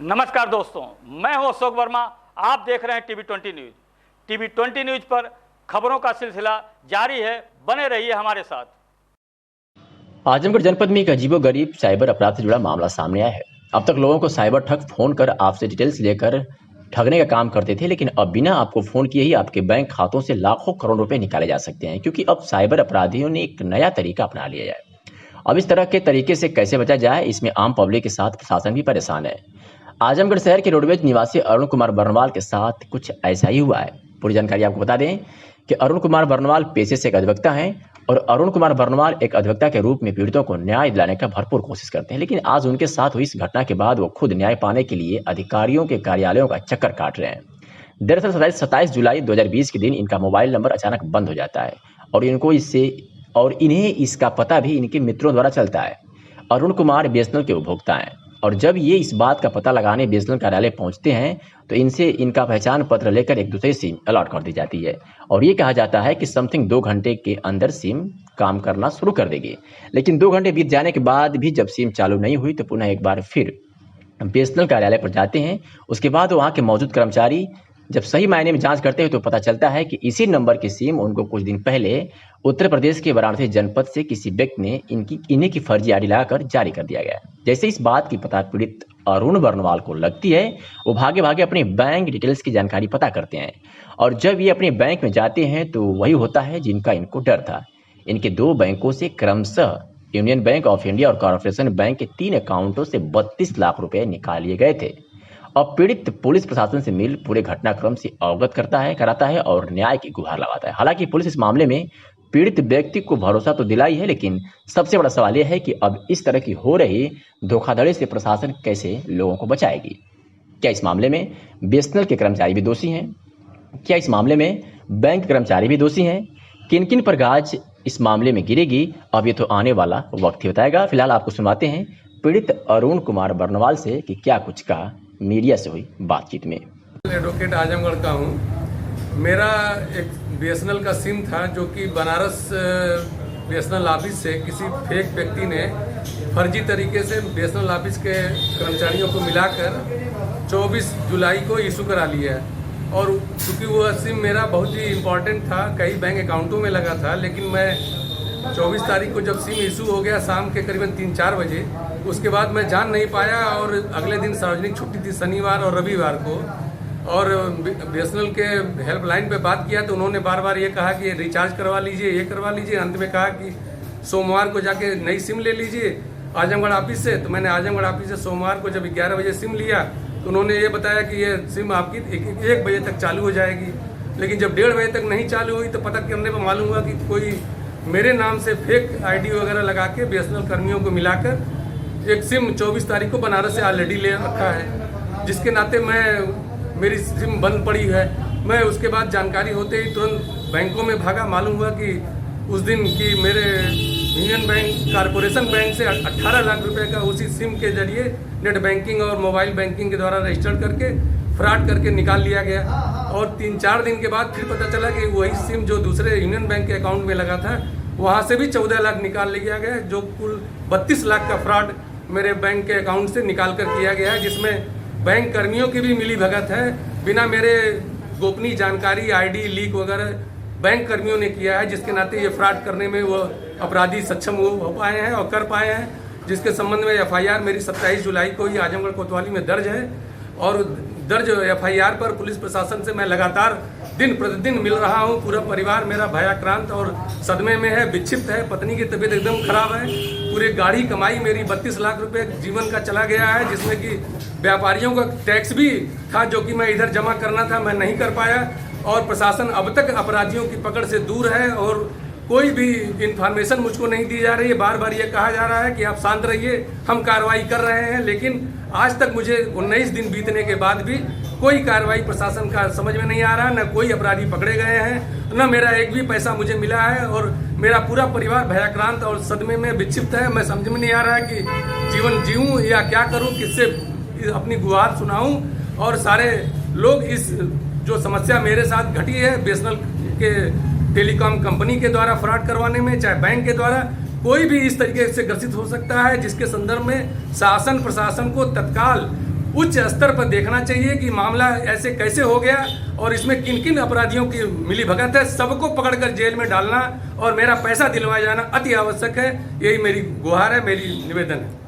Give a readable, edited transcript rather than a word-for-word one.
नमस्कार दोस्तों, मैं हूं अशोक वर्मा। आप देख रहे हैं टीवी 20 न्यूज। टीवी 20 न्यूज पर खबरों का सिलसिला जारी है, बने रहिए हमारे साथ। आजमगढ़ जनपद में एक अजीबोगरीब साइबर अपराध से जुड़ा मामला सामने आया है। अब तक लोगों को साइबर ठग फोन कर आपसे डिटेल्स लेकर ठगने का काम करते थे, लेकिन अब बिना आपको फोन किए ही आपके बैंक खातों से लाखों करोड़ रुपए निकाले जा सकते हैं, क्योंकि अब साइबर अपराधियों ने एक नया तरीका अपना लिया है। अब इस तरह के तरीके से कैसे बचा जाए, इसमें आम पब्लिक के साथ प्रशासन भी परेशान है। आजमगढ़ शहर के रोडवेज निवासी अरुण कुमार बर्नवाल के साथ कुछ ऐसा ही हुआ है। पूरी जानकारी आपको बता दें कि अरुण कुमार बर्नवाल पेशे से एक अधिवक्ता हैं और अरुण कुमार बर्नवाल एक अधिवक्ता के रूप में पीड़ितों को न्याय दिलाने का भरपूर कोशिश करते हैं, लेकिन आज उनके साथ हुई इस घटना के बाद वो खुद न्याय पाने के लिए अधिकारियों के कार्यालयों का चक्कर काट रहे हैं। दरअसल 27 जुलाई 2020 के दिन इनका मोबाइल नंबर अचानक बंद हो जाता है और इन्हें इसका पता भी इनके मित्रों द्वारा चलता है। अरुण कुमार बीएसएनएल के उपभोक्ता हैं और जब ये इस बात का पता लगाने बीएसएनएल कार्यालय पहुंचते हैं तो इनसे इनका पहचान पत्र लेकर एक दूसरे सिम अलॉट कर दी जाती है और ये कहा जाता है कि समथिंग 2 घंटे के अंदर सिम काम करना शुरू कर देगी। लेकिन 2 घंटे बीत जाने के बाद भी जब सिम चालू नहीं हुई तो पुनः एक बार फिर बीएसएनएल कार्यालय पर जाते हैं। उसके बाद वहाँ के मौजूद कर्मचारी जब सही मायने में जांच करते हैं तो पता चलता है कि इसी नंबर की सिम उनको कुछ दिन पहले उत्तर प्रदेश के वाराणसी जनपद से किसी व्यक्ति ने इन्हीं की फर्जी आईडी लगाकर जारी कर दिया गया। जैसे इस बात की पता पीड़ित अरुण बर्नवाल को लगती है, वो भागे भागे अपने बैंक डिटेल्स की जानकारी पता करते हैं और जब ये अपने बैंक में जाते हैं तो वही होता है जिनका इनको डर था। इनके 2 बैंकों से क्रमशः यूनियन बैंक ऑफ इंडिया और कॉर्पोरेशन बैंक के 3 अकाउंटों से 32 लाख रुपए निकाल लिए गए थे। अब पीड़ित पुलिस प्रशासन से मिल पूरे घटनाक्रम से अवगत कराता है और न्याय की गुहार लगाता है। हालांकि पुलिस इस मामले में पीड़ित व्यक्ति को भरोसा तो दिलाई है, लेकिन सबसे बड़ा सवाल यह है कि अब इस तरह की हो रही धोखाधड़ी से प्रशासन कैसे लोगों को बचाएगी। क्या इस मामले में बीएसएनएल के कर्मचारी भी दोषी हैं? क्या इस मामले में बैंक कर्मचारी भी दोषी हैं? किन किन पर गाज इस मामले में गिरेगी, अब ये तो आने वाला वक्त ही बताएगा। फिलहाल आपको सुनवाते हैं पीड़ित अरुण कुमार बर्नवाल से कि क्या कुछ कहा मीडिया से हुई बातचीत में। एडवोकेट आजमगढ़ का हूँ। मेरा एक बीएसएनएल का सिम था जो कि बनारस बीएसएनएल ऑफिस से किसी फेक व्यक्ति ने फर्जी तरीके से बीएसएनएल ऑफिस के कर्मचारियों को मिलाकर 24 जुलाई को इशू करा लिया है और चूँकि वो सिम मेरा बहुत ही इम्पोर्टेंट था, कई बैंक अकाउंटों में लगा था, लेकिन मैं 24 तारीख को जब सिम इशू हो गया शाम के करीबन 3-4 बजे, उसके बाद मैं जान नहीं पाया और अगले दिन सार्वजनिक छुट्टी थी शनिवार और रविवार को, और बीएसएनएल के हेल्पलाइन पे बात किया तो उन्होंने बार बार ये कहा कि रिचार्ज करवा लीजिए, ये करवा लीजिए। अंत में कहा कि सोमवार को जाके नई सिम ले लीजिए आजमगढ़ ऑफिस से। तो मैंने आजमगढ़ ऑफिस से सोमवार को जब 11 बजे सिम लिया तो उन्होंने ये बताया कि ये सिम आपकी 1 बजे तक चालू हो जाएगी। लेकिन जब 1:30 बजे तक नहीं चालू हुई तो पता करने पर मालूम हुआ कि कोई मेरे नाम से फेक आईडी वगैरह लगा के बीएसएनएल कर्मियों को मिलाकर एक सिम 24 तारीख को बनारस से ऑलरेडी ले रखा है, जिसके नाते मेरी सिम बंद पड़ी है। मैं उसके बाद जानकारी होते ही तुरंत बैंकों में भागा। मालूम हुआ कि उस दिन की मेरे यूनियन बैंक कॉर्पोरेशन बैंक से 18 लाख रुपए का उसी सिम के जरिए नेट बैंकिंग और मोबाइल बैंकिंग के द्वारा रजिस्टर्ड करके फ्रॉड करके निकाल लिया गया। और 3-4 दिन के बाद फिर पता चला कि वही सिम जो दूसरे यूनियन बैंक के अकाउंट में लगा था वहाँ से भी 14 लाख निकाल लिया गया, जो कुल 32 लाख का फ्रॉड मेरे बैंक के अकाउंट से निकाल कर किया गया है, जिसमें बैंक कर्मियों की भी मिली भगत है। बिना मेरे गोपनीय जानकारी आईडी लीक वगैरह बैंक कर्मियों ने किया है, जिसके नाते ये फ्रॉड करने में वो अपराधी सक्षम हो पाए हैं और कर पाए हैं, जिसके संबंध में एफआईआर मेरी 27 जुलाई को ही आजमगढ़ कोतवाली में दर्ज है। और दर्ज एफआईआर पर पुलिस प्रशासन से मैं लगातार दिन प्रतिदिन मिल रहा हूं। पूरा परिवार मेरा भयाक्रांत और सदमे में है, विक्षिप्त है। पत्नी की तबीयत एकदम खराब है। पूरी गाढ़ी कमाई मेरी 32 लाख रुपए जीवन का चला गया है, जिसमें कि व्यापारियों का टैक्स भी था जो कि मैं इधर जमा करना था, मैं नहीं कर पाया। और प्रशासन अब तक अपराधियों की पकड़ से दूर है और कोई भी इंफॉर्मेशन मुझको नहीं दी जा रही है। बार बार ये कहा जा रहा है कि आप शांत रहिए, हम कार्रवाई कर रहे हैं, लेकिन आज तक मुझे 19 दिन बीतने के बाद भी कोई कार्रवाई प्रशासन का समझ में नहीं आ रहा। न कोई अपराधी पकड़े गए हैं, न मेरा एक भी पैसा मुझे मिला है और मेरा पूरा परिवार भयाक्रांत और सदमे में विक्षिप्त है। मैं समझ में नहीं आ रहा है कि जीवन जीऊं या क्या करूं, किससे अपनी गुहार सुनाऊं। और सारे लोग इस जो समस्या मेरे साथ घटी है बीएसएनएल के टेलीकॉम कंपनी के द्वारा फ्रॉड करवाने में, चाहे बैंक के द्वारा, कोई भी इस तरीके से ग्रसित हो सकता है, जिसके संदर्भ में शासन प्रशासन को तत्काल उच्च स्तर पर देखना चाहिए कि मामला ऐसे कैसे हो गया और इसमें किन किन अपराधियों की मिलीभगत है। सबको पकड़कर जेल में डालना और मेरा पैसा दिलवाया जाना अति आवश्यक है। यही मेरी गुहार है, मेरी निवेदन है।